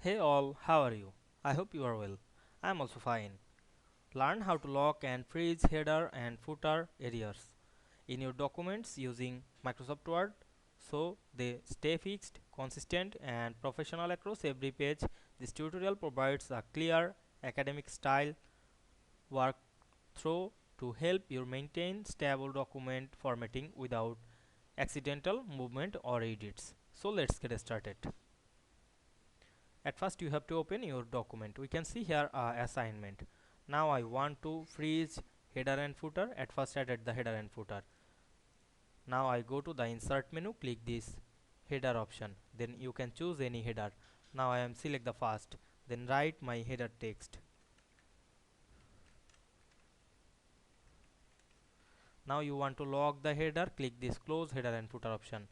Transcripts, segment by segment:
Hey all, how are you? I hope you are well. I am also fine. Learn how to lock and freeze header and footer areas in your documents using Microsoft Word so they stay fixed, consistent, and professional across every page. This tutorial provides a clear academic style workflow to help you maintain stable document formatting without accidental movement or edits. So let's get started. At first you have to open your document. We can see here assignment. Now I want to freeze header and footer. At first I added the header and footer. Now I go to the insert menu, click this header option. Then you can choose any header. Now I am select the first. Then write my header text. Now you want to lock the header, click this close header and footer option.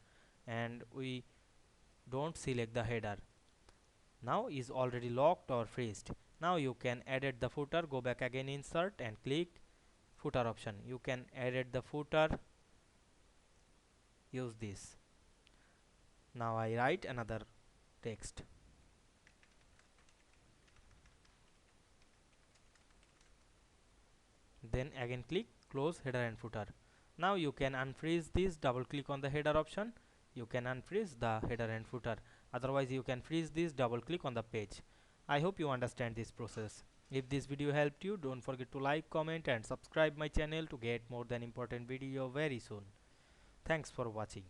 And we don't select the header. Now is already locked or freezed. Now you can edit the footer, go back again insert and click footer option. You can edit the footer, use this. Now I write another text. Then again click close header and footer. Now you can unfreeze this, double click on the header option. You can unfreeze the header and footer. Otherwise you can freeze this, double click on the page. I hope you understand this process. If this video helped you, don't forget to like, comment and subscribe my channel to get more than important video very soon. Thanks for watching.